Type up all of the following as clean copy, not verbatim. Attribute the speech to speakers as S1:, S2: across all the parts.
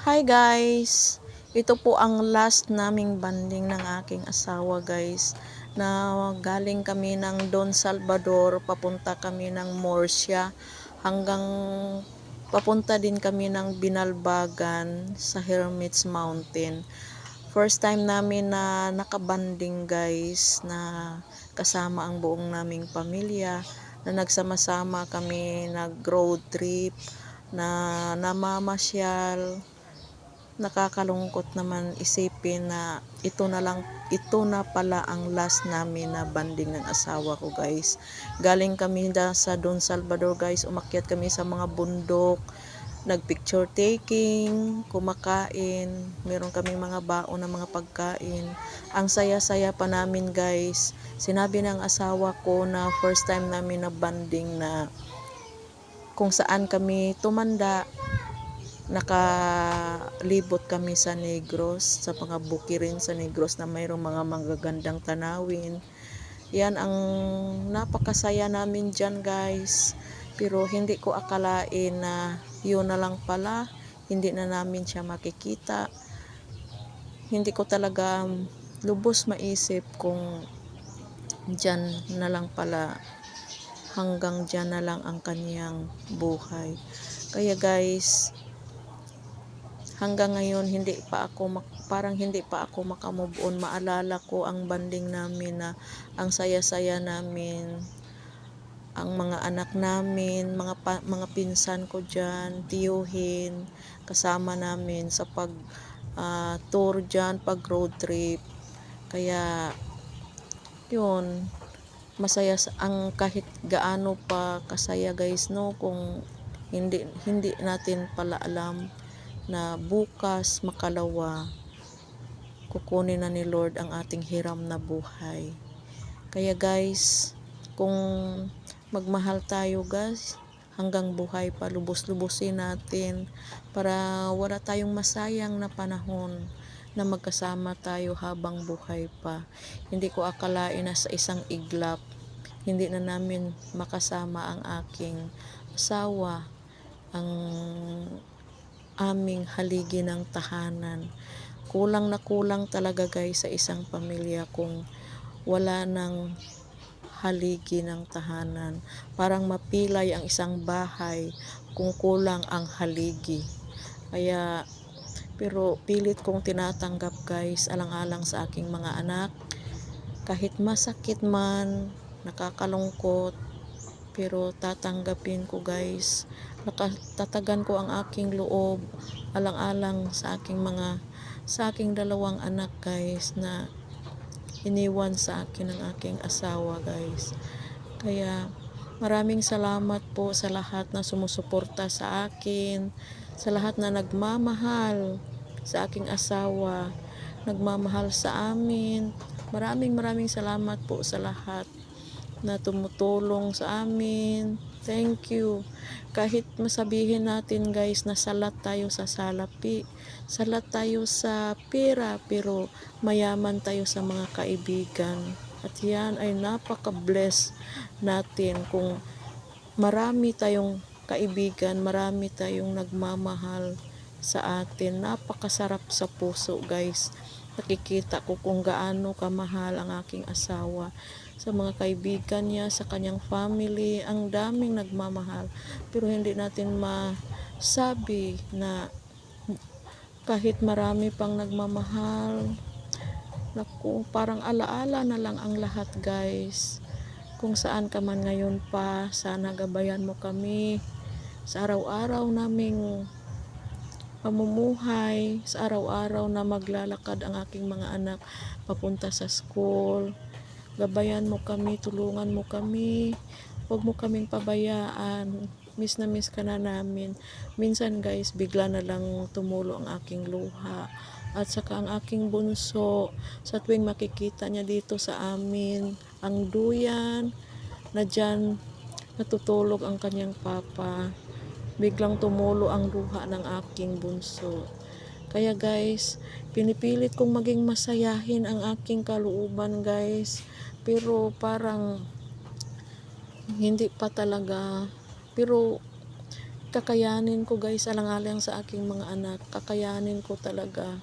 S1: Hi guys! Ito po ang last naming banding ng aking asawa guys, na galing kami ng Don Salvador, papunta kami ng Murcia, hanggang papunta din kami ng Binalbagan sa Hermits Mountain. First time namin na nakabanding guys, na kasama ang buong naming pamilya, na nagsama-sama kami nag-road trip, na namamasyal. Nakakalungkot naman isipin na ito na pala ang last namin na banding ng asawa ko guys. Galing kami sa Don Salvador guys, umakyat kami sa mga bundok, nagpicture taking, kumakain, meron kami mga baon na mga pagkain. Ang saya-saya pa namin guys. Sinabi ng asawa ko na first time namin na banding, na kung saan kami tumanda, nakalibot kami sa Negros, sa mga bukirin sa Negros na mayroong mga magagandang tanawin. Yan ang napakasaya namin dyan guys. Pero hindi ko akalain na yun na lang pala, hindi na namin siya makikita. Hindi ko talaga lubos maisip kung dyan na lang pala, hanggang dyan na lang ang kanyang buhay. Kaya guys, hanggang ngayon parang hindi pa ako makamove on. Maalala ko ang banding namin, na ang saya-saya namin, ang mga anak namin, mga pinsan ko diyan, tiyuhin, kasama namin sa pag tour diyan, pag road trip. Kaya yun, masaya ang kahit gaano pa kasaya guys, no, kung hindi natin pala alam na bukas makalawa kukunin na ni Lord ang ating hiram na buhay. Kaya guys, kung magmahal tayo guys, hanggang buhay pa, lubos-lubusin natin para wala tayong masayang na panahon, na magkasama tayo habang buhay pa. Hindi ko akalain na sa isang iglap, hindi na namin makasama ang aking asawa, ang aming haligi ng tahanan. Kulang na kulang talaga guys sa isang pamilya kung wala ng haligi ng tahanan. Parang mapilay ang isang bahay kung kulang ang haligi. Kaya pero pilit kong tinatanggap guys, alang-alang sa aking mga anak. Kahit masakit man, nakakalungkot, pero tatanggapin ko guys. Tatagan ko ang aking loob, alang-alang sa aking dalawang anak guys, na iniwan sa akin ng aking asawa guys. Kaya maraming salamat po sa lahat na sumusuporta sa akin, sa lahat na nagmamahal sa aking asawa, nagmamahal sa amin. Maraming salamat po sa lahat na tumutulong sa amin. Thank you. Kahit masabihin natin guys na salat tayo sa salapi, salat tayo sa pera, pero mayaman tayo sa mga kaibigan. At yan ay napaka-bless natin kung marami tayong kaibigan, marami tayong nagmamahal sa atin. Napakasarap sa puso guys. Nakikita ko kung gaano kamahal ang aking asawa sa mga kaibigan niya, sa kanyang family. Ang daming nagmamahal, pero hindi natin masabi na kahit marami pang nagmamahal, naku, parang alaala na lang ang lahat guys. Kung saan ka man ngayon pa, sana gabayan mo kami sa araw-araw naming pamumuhay, sa araw-araw na maglalakad ang aking mga anak papunta sa school. Gabayan mo kami, tulungan mo kami, huwag mo kaming pabayaan. Miss na miss ka na namin. Minsan guys, bigla na lang tumulo ang aking luha. At saka ang aking bunso, sa tuwing makikita niya dito sa amin, ang duyan, na dyan natutulog ang kanyang papa, biglang tumulo ang luha ng aking bunso. Kaya guys, pinipilit kong maging masayahin ang aking kalooban guys, pero parang hindi pa talaga. Pero kakayanin ko guys, alang-alang sa aking mga anak, kakayanin ko talaga.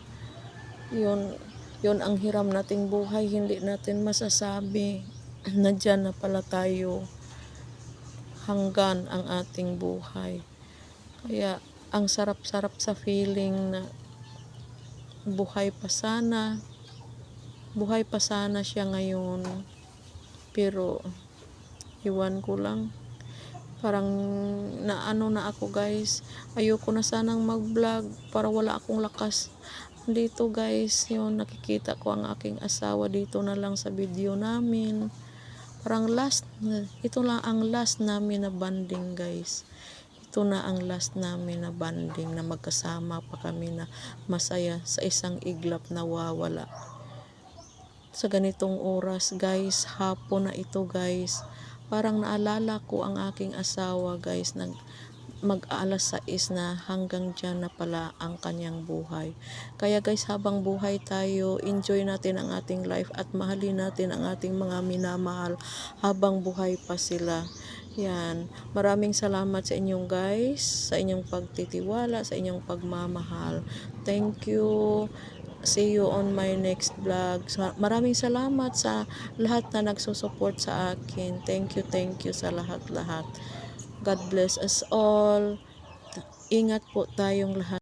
S1: Yun ang hiram nating buhay, hindi natin masasabi na dyan na pala tayo hanggan ang ating buhay. Kaya ang sarap-sarap sa feeling na buhay pa sana siya ngayon, pero iwan ko lang, parang naano na ako guys, ayoko na sanang mag-vlog para wala akong lakas dito guys. Yun, nakikita ko ang aking asawa dito na lang sa video namin, parang ito lang ang last namin na banding guys. Ito na ang last namin na banding, na magkasama pa kami na masaya sa isang iglap na wawala. Sa ganitong oras guys, hapon na ito guys, parang naalala ko ang aking asawa guys, mag-alas 6 na, hanggang dyan na pala ang kanyang buhay. Kaya guys, habang buhay tayo, enjoy natin ang ating life at mahalin natin ang ating mga minamahal habang buhay pa sila. Yan, maraming salamat sa inyong guys, sa inyong pagtitiwala, sa inyong pagmamahal. Thank you. See you on my next vlog. Maraming salamat sa lahat na nagsusupport sa akin. Thank you sa lahat-lahat. God bless us all. Ingat po tayong lahat.